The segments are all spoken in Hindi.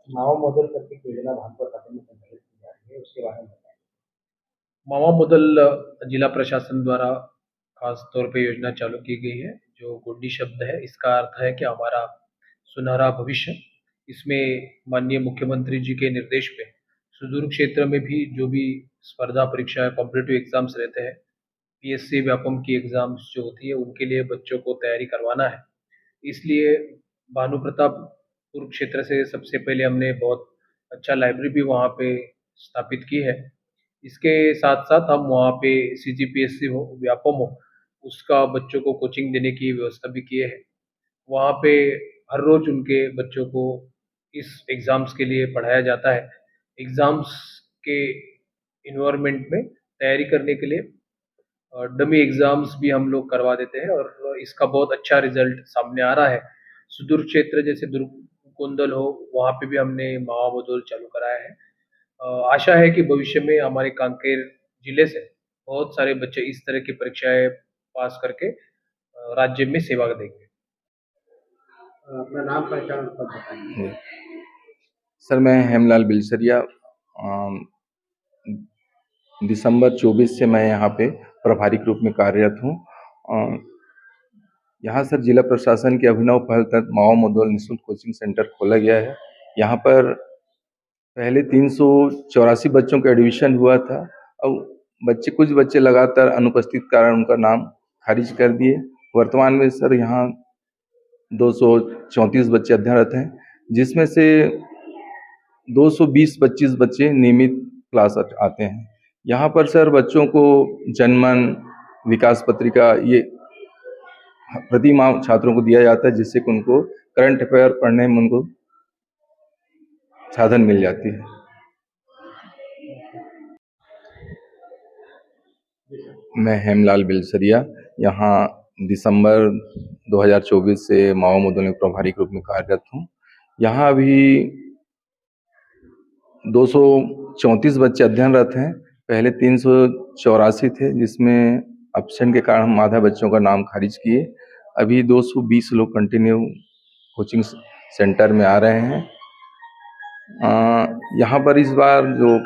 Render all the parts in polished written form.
मावा मॉडल करके एक योजना भागवत खाते में संचालित की जा रही है, उसके बारे में बताएं। मावा मॉडल जिला प्रशासन द्वारा खास तौर पे योजना चालू की गई है। जो गोंडी शब्द है, इसका अर्थ है कि हमारा सुनहरा भविष्य। इसमें माननीय मुख्यमंत्री जी के निर्देश पे सुदूर क्षेत्र में भी जो भी स्पर्धा परीक्षाएं, कॉम्पिटिटिव एग्जाम्स रहते हैं, पीएससी व्यापम की एग्जाम्स जो होती है, उनके लिए बच्चों को तैयारी करवाना है। इसलिए भानु प्रतापपुर क्षेत्र से सबसे पहले हमने बहुत अच्छा लाइब्रेरी भी वहाँ पे स्थापित की है। इसके साथ साथ हम वहाँ पे सीजीपीएससी हो, व्यापम हो, उसका बच्चों को कोचिंग देने की व्यवस्था भी किए है। वहाँ पे हर रोज उनके बच्चों को इस एग्जाम्स के लिए पढ़ाया जाता है। एग्जाम्स के इन्वायरमेंट में तैयारी करने के लिए डमी एग्जाम्स भी हम लोग करवा देते हैं और इसका बहुत अच्छा रिजल्ट सामने आ रहा है। सुदूर क्षेत्र जैसे दुर्ग, गोंदल हो, वहाँ पे भी हमने मावा मॉडल चालू कराया है। आशा है कि भविष्य में हमारे कांकेर जिले से बहुत सारे बच्चे इस तरह की परीक्षाएं पास करके राज्य में सेवा देंगे। अपना नाम पहचान और पद बताएं। जी। सर, मैं हेमलाल बिलसरिया, दिसंबर 24 से मैं यहाँ पे प्रभारी के रूप में कार्यरत हूँ। यहाँ सर जिला प्रशासन के अभिनव पहल तहत मावा मॉडल निःशुल्क कोचिंग सेंटर खोला गया है। यहाँ पर पहले 384 बच्चों का एडमिशन हुआ था। अब कुछ बच्चे लगातार अनुपस्थित कारण उनका नाम खारिज कर दिए। वर्तमान में सर यहाँ 234 बच्चे अध्ययनरत हैं, जिसमें से 220-25 बच्चे नियमित क्लास आते हैं। यहाँ पर सर बच्चों को जनमन, विकास पत्रिका ये प्रति माह छात्रों को दिया जाता है, जिससे कि उनको करंट अफेयर पढ़ने में उनको साधन मिल जाती है। मैं हेमलाल बिलसरिया, यहाँ दिसंबर 2024 से मावा मॉडल में प्रभारी के रूप में कार्यरत हूँ। यहाँ अभी 234 बच्चे अध्ययनरत हैं। पहले 384 थे, जिसमें एब्सेंट के कारण हम आधा बच्चों का नाम खारिज किए। अभी 220 लोग कंटिन्यू कोचिंग सेंटर में आ रहे हैं। यहाँ पर इस बार जो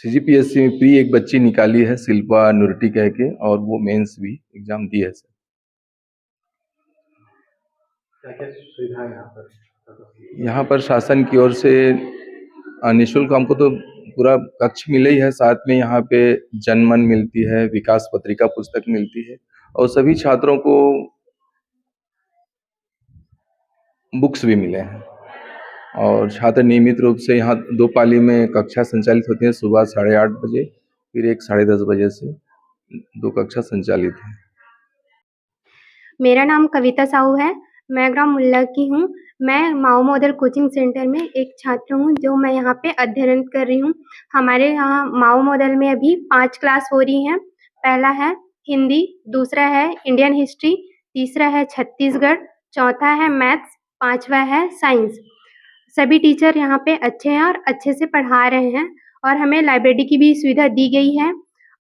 सीजीपीएससी में प्री एक बच्ची निकाली है, शिल्पा नुरटी कह के, और वो मेंस भी एग्जाम दी है सर। क्या क्या सुविधा है यहाँ पर? यहाँ पर शासन की ओर से निःशुल्क हमको तो पूरा कक्ष मिले ही है, साथ में यहाँ पे जनमन मिलती है, विकास पत्रिका पुस्तक मिलती है, और सभी छात्रों को बुक्स भी मिले हैं। और छात्र नियमित रूप से यहाँ 2 पाली में कक्षा संचालित होती है, सुबह 8:30 बजे, फिर एक 10:30 बजे से 2 कक्षा संचालित है। मेरा नाम कविता साहू है। मैं ग्राम मुल्ला की हूँ। मैं माओ मॉडल कोचिंग सेंटर में एक छात्र हूँ, जो मैं यहाँ पे अध्ययन कर रही हूँ। हमारे यहाँ माओ मॉडल में अभी 5 क्लास हो रही हैं। पहला है हिंदी, दूसरा है इंडियन हिस्ट्री, तीसरा है छत्तीसगढ़, चौथा है मैथ्स, पांचवा है साइंस। सभी टीचर यहाँ पे अच्छे हैं और अच्छे से पढ़ा रहे हैं, और हमें लाइब्रेरी की भी सुविधा दी गई है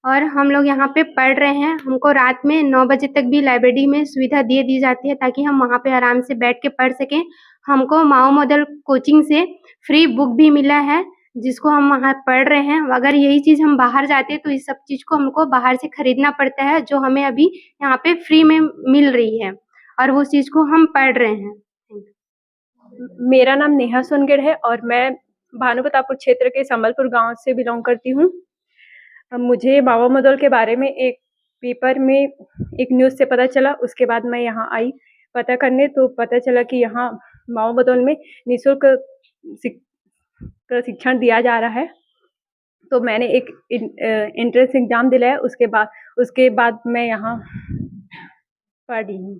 और हम लोग यहाँ पे पढ़ रहे हैं। हमको रात में 9 बजे तक भी लाइब्रेरी में सुविधा दे दी जाती है, ताकि हम वहाँ पे आराम से बैठ के पढ़ सकें। हमको माओ मॉडल कोचिंग से फ्री बुक भी मिला है, जिसको हम वहाँ पढ़ रहे हैं। अगर यही चीज़ हम बाहर जाते तो इस सब चीज़ को हमको बाहर से खरीदना पड़ता है, जो हमें अभी यहाँ पे फ्री में मिल रही है, और वो चीज़ को हम पढ़ रहे हैं। मेरा नाम नेहा सोनगढ़ है और मैं भानु प्रतापपुर क्षेत्र के संबलपुर गांव से बिलोंग करती हूँ। मुझे मावा मॉडल के बारे में एक पेपर में एक न्यूज़ से पता चला। उसके बाद मैं यहाँ आई पता करने, तो पता चला कि यहाँ मावा मॉडल में निःशुल्क प्रशिक्षण दिया जा रहा है। तो मैंने एक एंट्रेंस एग्जाम दिलाया। उसके बाद मैं यहाँ पढ़ी हूँ,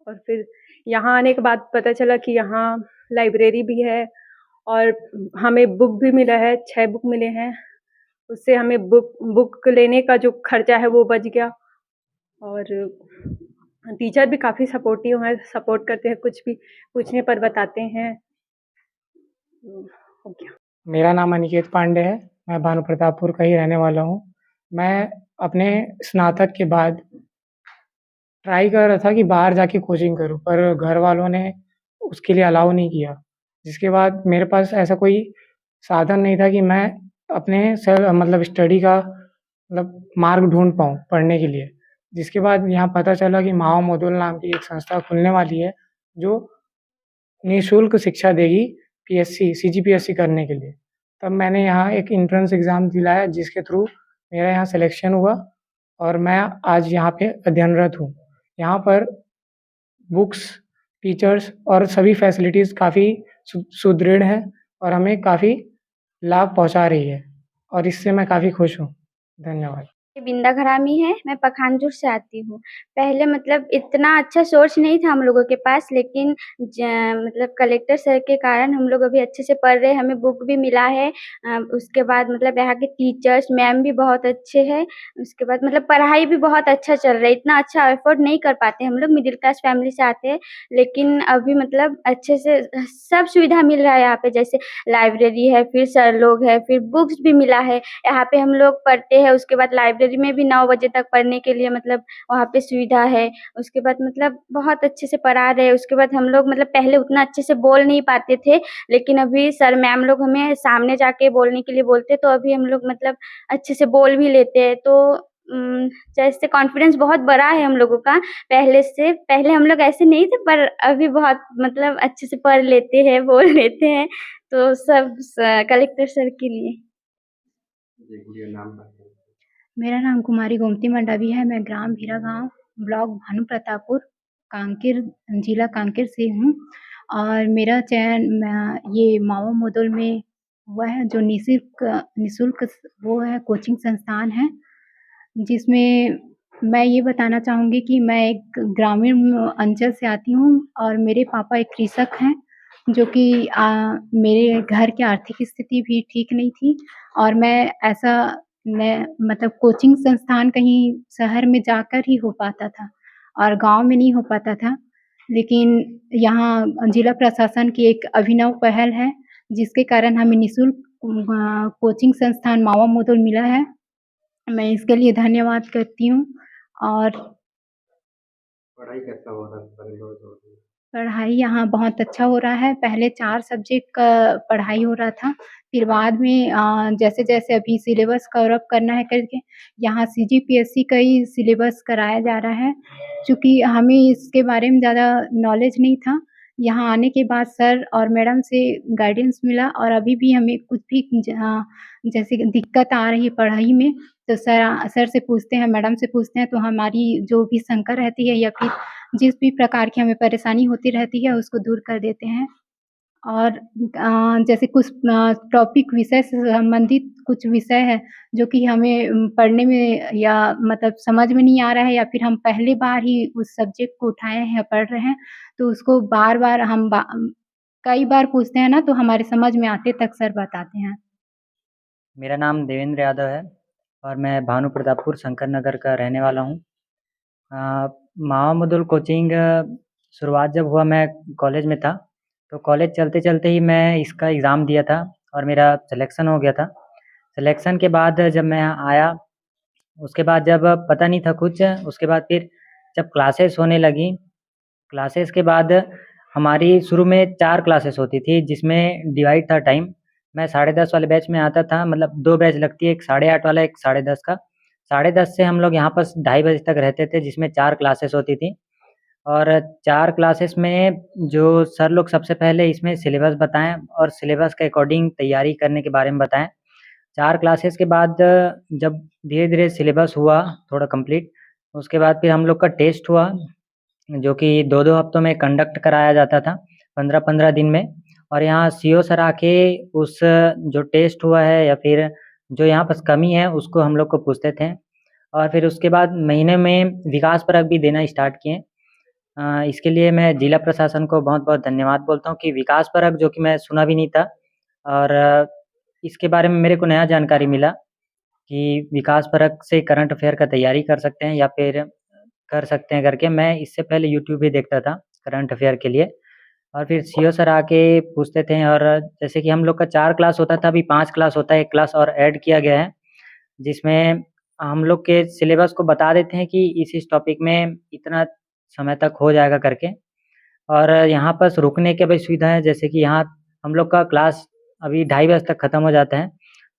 और फिर यहाँ आने के बाद पता चला कि यहाँ लाइब्रेरी भी है और हमें बुक भी मिला है। 6 बुक मिले हैं। उससे हमें बुक लेने का जो खर्चा है वो बच गया, और टीचर भी काफ़ी सपोर्टिव हैं, सपोर्ट करते हैं, कुछ भी पूछने पर बताते हैं। हो गया। मेरा नाम अनिकेत पांडे है। मैं भानु प्रतापपुर का ही रहने वाला हूँ। मैं अपने स्नातक के बाद ट्राई कर रहा था कि बाहर जाके कोचिंग करूँ, पर घर वालों ने उसके लिए अलाउ नहीं किया। जिसके बाद मेरे पास ऐसा कोई साधन नहीं था कि मैं अपने मतलब स्टडी का मतलब मार्ग ढूँढ पाऊँ पढ़ने के लिए। जिसके बाद यहाँ पता चला कि माओ मोदुल नाम की एक संस्था खुलने वाली है, जो निःशुल्क शिक्षा देगी पीएससी, सीजीपीएससी करने के लिए। तब मैंने यहाँ एक एंट्रेंस एग्ज़ाम दिलाया, जिसके थ्रू मेरा यहाँ सिलेक्शन हुआ और मैं आज यहाँ पे अध्ययनरत हूँ। यहाँ पर बुक्स, टीचर्स और सभी फैसिलिटीज़ काफ़ी सुदृढ़ हैं और हमें काफ़ी लाभ पहुँचा रही है और इससे मैं काफ़ी खुश हूँ। धन्यवाद। बिंदा घरामी है, मैं पखानजोर से आती हूँ। पहले मतलब इतना अच्छा सोर्स नहीं था हम लोगों के पास, लेकिन मतलब कलेक्टर सर के कारण हम लोग अभी अच्छे से पढ़ रहे हैं, हमें बुक भी मिला है। उसके बाद मतलब यहाँ के टीचर्स, मैम भी बहुत अच्छे हैं। उसके बाद मतलब पढ़ाई भी बहुत अच्छा चल रहा है, इतना अच्छा अफोर्ड नहीं कर पाते हम लोग, मिडिल क्लास फैमिली से आते हैं, लेकिन अभी मतलब अच्छे से सब सुविधा मिल रहा है यहाँ पे, जैसे लाइब्रेरी है, फिर सर लोग है, फिर बुक्स भी मिला है। यहाँ पे हम लोग पढ़ते हैं, उसके बाद लाइब्रेरी में भी 9 बजे तक पढ़ने के लिए मतलब वहाँ पे सुविधा है। उसके बाद मतलब बहुत अच्छे से पढ़ा रहे हैं। उसके बाद हम लोग मतलब पहले उतना अच्छे से बोल नहीं पाते थे, लेकिन अभी सर मैम लोग हमें सामने जाके बोलने के लिए बोलते, तो अभी हम लोग मतलब अच्छे से बोल भी लेते हैं। तो जैसे कॉन्फिडेंस बहुत बड़ा है हम लोगों का पहले से। पहले हम लोग ऐसे नहीं थे, पर अभी बहुत मतलब अच्छे से पढ़ लेते हैं, बोल लेते हैं। तो सब कलेक्टर सर के लिए। मेरा नाम कुमारी गोमती मंडावी है। मैं ग्राम भीरा गाँव, ब्लॉक भानु प्रतापपुर, कांकेर, जिला कांकेर से हूँ और मेरा चयन ये माओ मोदुल में हुआ है, जो निःशुल्क वो है कोचिंग संस्थान है, जिसमें मैं ये बताना चाहूँगी कि मैं एक ग्रामीण अंचल से आती हूँ और मेरे पापा एक कृषक हैं, जो कि मेरे घर की आर्थिक स्थिति भी ठीक नहीं थी और मैं मतलब कोचिंग संस्थान कहीं शहर में जाकर ही हो पाता था और गाँव में नहीं हो पाता था। लेकिन यहाँ जिला प्रशासन की एक अभिनव पहल है, जिसके कारण हमें निःशुल्क कोचिंग संस्थान माओ मोदुल मिला है। मैं इसके लिए धन्यवाद करती हूँ। और पढ़ाई कैसा हो रहा है? पढ़ाई यहाँ बहुत अच्छा हो रहा है। पहले 4 सब्जेक्ट का पढ़ाई हो रहा था, फिर बाद में जैसे-जैसे अभी सिलेबस कवर अप करना है करके यहाँ सीजीपीएससी का ही सिलेबस कराया जा रहा है। चूँकि हमें इसके बारे में ज़्यादा नॉलेज नहीं था, यहाँ आने के बाद सर और मैडम से गाइडेंस मिला और अभी भी हमें कुछ भी जैसे दिक्कत आ रही है पढ़ाई में, तो सर से पूछते हैं, मैडम से पूछते हैं, तो हमारी जो भी शंका रहती है या फिर जिस भी प्रकार की हमें परेशानी होती रहती है, उसको दूर कर देते हैं। और जैसे कुछ टॉपिक विषय से संबंधित कुछ विषय है, जो कि हमें पढ़ने में या मतलब समझ में नहीं आ रहा है या फिर हम पहली बार ही उस सब्जेक्ट को उठाए हैं, पढ़ रहे हैं, तो उसको बार-बार हम कई बार पूछते हैं ना, तो हमारे समझ में आते तक सर बताते हैं। मेरा नाम देवेंद्र यादव है और मैं भानु प्रतापपुर शंकर नगर का रहने वाला हूँ। माओ मोदुल कोचिंग शुरुआत जब हुआ, मैं कॉलेज में था, तो कॉलेज चलते-चलते ही मैं इसका एग्ज़ाम दिया था और मेरा सिलेक्शन हो गया था। सिलेक्शन के बाद जब मैं यहाँ आया, उसके बाद जब पता नहीं था कुछ, उसके बाद फिर जब क्लासेस होने लगी, क्लासेस के बाद हमारी शुरू में 4 क्लासेस होती थी, जिसमें डिवाइड था टाइम। मैं 10:30 वाले बैच में आता था, मतलब 2 बैच लगती है, एक 8:30 वाला, एक 10:30 का। 10:30 से हम लोग यहाँ पर 2:30 बजे तक रहते थे, जिसमें 4 क्लासेस होती थी और 4 क्लासेस में जो सर लोग सबसे पहले इसमें सिलेबस बताएँ और सिलेबस के अकॉर्डिंग तैयारी करने के बारे में बताएँ। 4 क्लासेस के बाद जब धीरे-धीरे सिलेबस हुआ थोड़ा कंप्लीट, उसके बाद फिर हम लोग का टेस्ट हुआ, जो कि 2-2 हफ्तों में कंडक्ट कराया जाता था, 15-15 दिन में। और यहाँ सीओ सर आके उस जो टेस्ट हुआ है या फिर जो यहाँ बस कमी है, उसको हम लोग को पूछते थे और फिर उसके बाद महीने में विकास परक भी देना स्टार्ट किए। इसके लिए मैं जिला प्रशासन को बहुत-बहुत धन्यवाद बोलता हूँ कि विकास परक, जो कि मैं सुना भी नहीं था और इसके बारे में मेरे को नया जानकारी मिला कि विकास परक से करंट अफेयर का तैयारी कर सकते हैं या फिर कर सकते हैं करके। मैं इससे पहले यूट्यूब भी देखता था करंट अफेयर के लिए और फिर सीओ सर आके पूछते थे और जैसे कि हम लोग का 4 क्लास होता था, अभी 5 क्लास होता है, 1 क्लास और ऐड किया गया है, जिसमें हम लोग के सिलेबस को बता देते हैं कि इस टॉपिक में इतना समय तक हो जाएगा करके। और यहाँ पर रुकने की भी सुविधा है, जैसे कि यहाँ हम लोग का क्लास अभी 2:30 बजे तक ख़त्म हो जाता है,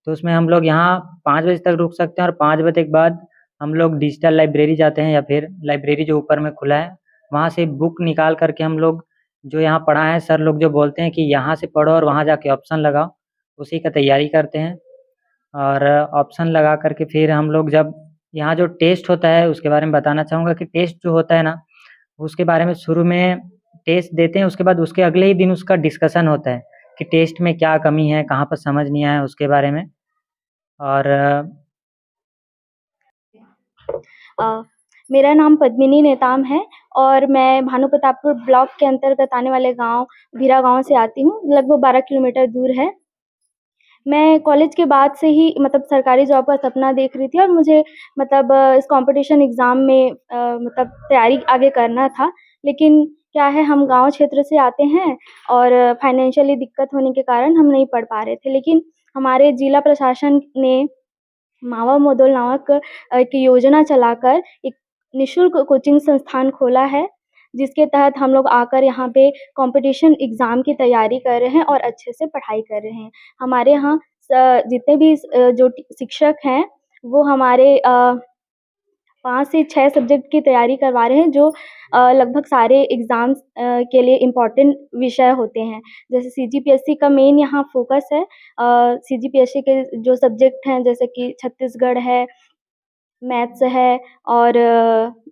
तो उसमें हम लोग यहाँ 5 बजे तक रुक सकते हैं और 5 बजे के बाद हम लोग डिजिटल लाइब्रेरी जाते हैं या फिर लाइब्रेरी जो ऊपर में खुला है, वहाँ से बुक निकाल कर के हम लोग जो यहाँ पढ़ा है, सर लोग जो बोलते हैं कि यहाँ से पढ़ो और वहाँ जाके ऑप्शन लगाओ, उसी का तैयारी करते हैं। और ऑप्शन लगा कर के फिर हम लोग जब यहाँ जो टेस्ट होता है उसके बारे में बताना चाहूँगा कि टेस्ट जो होता है ना, उसके बारे में शुरू में टेस्ट देते हैं, उसके बाद उसके अगले ही दिन उसका डिस्कशन होता है कि टेस्ट में क्या कमी है, कहाँ पर समझ नहीं आया उसके बारे में। और मेरा नाम पद्मिनी नेताम है और मैं भानु प्रतापपुर ब्लॉक के अंतर्गत आने वाले गांव भीरा गांव से आती हूँ, लगभग 12 किलोमीटर दूर है। मैं कॉलेज के बाद से ही मतलब सरकारी जॉब का सपना देख रही थी और मुझे मतलब इस कंपटीशन एग्ज़ाम में मतलब तैयारी आगे करना था। लेकिन क्या है, हम गाँव क्षेत्र से आते हैं और फाइनेंशियली दिक्कत होने के कारण हम नहीं पढ़ पा रहे थे। लेकिन हमारे जिला प्रशासन ने मावा मोदोल नामक एक योजना चलाकर एक निःशुल्क कोचिंग संस्थान खोला है, जिसके तहत हम लोग आकर यहाँ पे कंपटीशन एग्ज़ाम की तैयारी कर रहे हैं और अच्छे से पढ़ाई कर रहे हैं। हमारे यहाँ जितने भी जो शिक्षक हैं, वो हमारे 5 से 6 सब्जेक्ट की तैयारी करवा रहे हैं, जो लगभग सारे एग्ज़ाम्स के लिए इम्पोर्टेंट विषय होते हैं। जैसे सीजीपीएससी का मेन यहाँ फ़ोकस है। सीजीपीएससी के जो सब्जेक्ट हैं, जैसे कि छत्तीसगढ़ है, मैथ्स है और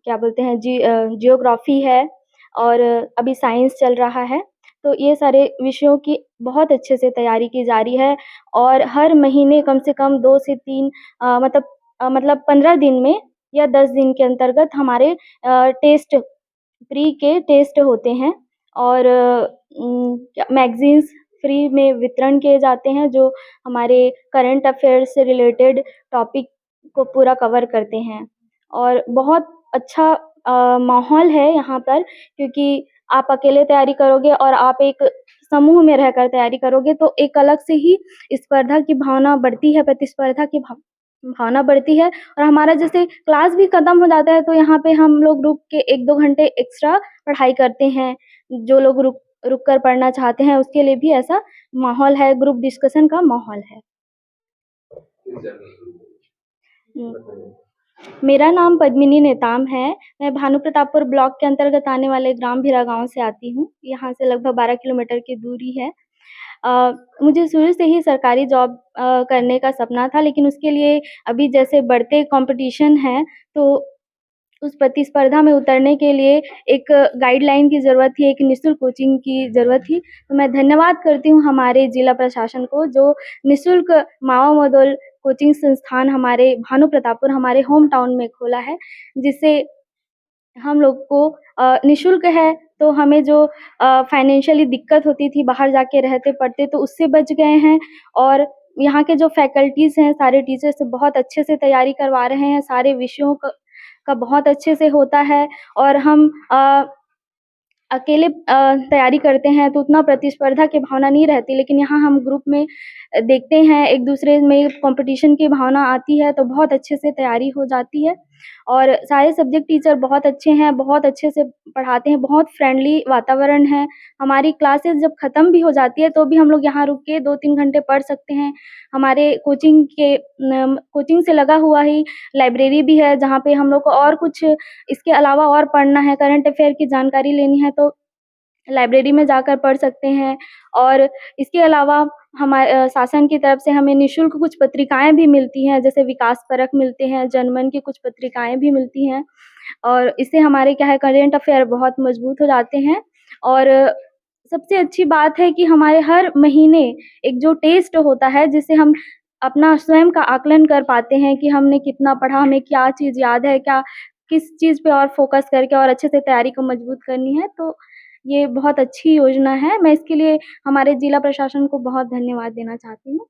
क्या बोलते हैं जियोग्राफ़ी है और अभी साइंस चल रहा है। तो ये सारे विषयों की बहुत अच्छे से तैयारी की जा रही है और हर महीने कम से कम 2 से 3 मतलब 15 दिन में या 10 दिन के अंतर्गत हमारे टेस्ट प्री के टेस्ट होते हैं और मैगज़ीन्स फ्री में वितरण किए जाते हैं, जो हमारे करंट अफ़ेयर्स से रिलेटेड टॉपिक को पूरा कवर करते हैं। और बहुत अच्छा माहौल है यहाँ पर, क्योंकि आप अकेले तैयारी करोगे और आप एक समूह में रहकर तैयारी करोगे तो एक अलग से ही स्पर्धा की भावना बढ़ती है, प्रतिस्पर्धा की भावना बढ़ती है। और हमारा जैसे क्लास भी ख़त्म हो जाता है तो यहाँ पे हम लोग रुक के 1-2 घंटे एक्स्ट्रा पढ़ाई करते हैं। जो लोग रुक कर पढ़ना चाहते हैं उसके लिए भी ऐसा माहौल है, ग्रुप डिस्कशन का माहौल है। मेरा नाम पद्मिनी नेताम है। मैं भानु प्रतापपुर ब्लॉक के अंतर्गत आने वाले ग्राम भीरा गाँव से आती हूँ। यहाँ से लगभग 12 किलोमीटर की दूरी है। मुझे शुरू से ही सरकारी जॉब करने का सपना था, लेकिन उसके लिए अभी जैसे बढ़ते कॉम्पिटिशन हैं, तो उस प्रतिस्पर्धा में उतरने के लिए एक गाइडलाइन की ज़रूरत थी, एक निःशुल्क कोचिंग की ज़रूरत थी। तो मैं धन्यवाद करती हूँ हमारे जिला प्रशासन को, जो निःशुल्क मावा मोदोल कोचिंग संस्थान हमारे भानु प्रतापपुर हमारे होम टाउन में खोला है, जिससे हम लोग को निःशुल्क है, तो हमें जो फाइनेंशियली दिक्कत होती थी बाहर जाके रहते पढ़ते, तो उससे बच गए हैं। और यहाँ के जो फैकल्टीज़ हैं, सारे टीचर्स बहुत अच्छे से तैयारी करवा रहे हैं, सारे विषयों का बहुत अच्छे से होता है। और हम अकेले तैयारी करते हैं तो उतना प्रतिस्पर्धा की भावना नहीं रहती, लेकिन यहाँ हम ग्रुप में देखते हैं, एक दूसरे में कॉम्पिटिशन की भावना आती है तो बहुत अच्छे से तैयारी हो जाती है। और सारे सब्जेक्ट टीचर बहुत अच्छे हैं, बहुत अच्छे से पढ़ाते हैं, बहुत फ्रेंडली वातावरण है। हमारी क्लासेस जब ख़त्म भी हो जाती है तो भी हम लोग यहाँ रुक के 2-3 घंटे पढ़ सकते हैं। हमारे कोचिंग से लगा हुआ ही लाइब्रेरी भी है, जहाँ पे हम लोग को और कुछ इसके अलावा और पढ़ना है, करंट अफ़ेयर की जानकारी लेनी है तो लाइब्रेरी में जाकर पढ़ सकते हैं। और इसके अलावा शासन की तरफ से हमें निःशुल्क कुछ पत्रिकाएँ भी मिलती हैं, जैसे विकास परख मिलते हैं, जनमन की कुछ पत्रिकाएँ भी मिलती हैं। और इससे हमारे क्या है, करंट अफ़ेयर बहुत मज़बूत हो जाते हैं। और सबसे अच्छी बात है कि हमारे हर महीने एक जो टेस्ट होता है, जिससे हम अपना स्वयं का आकलन कर पाते हैं कि हमने कितना पढ़ा, हमें क्या चीज़ याद है, क्या किस चीज़ पे और फ़ोकस करके और अच्छे से तैयारी को मज़बूत करनी है। तो ये बहुत अच्छी योजना है। मैं इसके लिए हमारे जिला प्रशासन को बहुत धन्यवाद देना चाहती हूँ।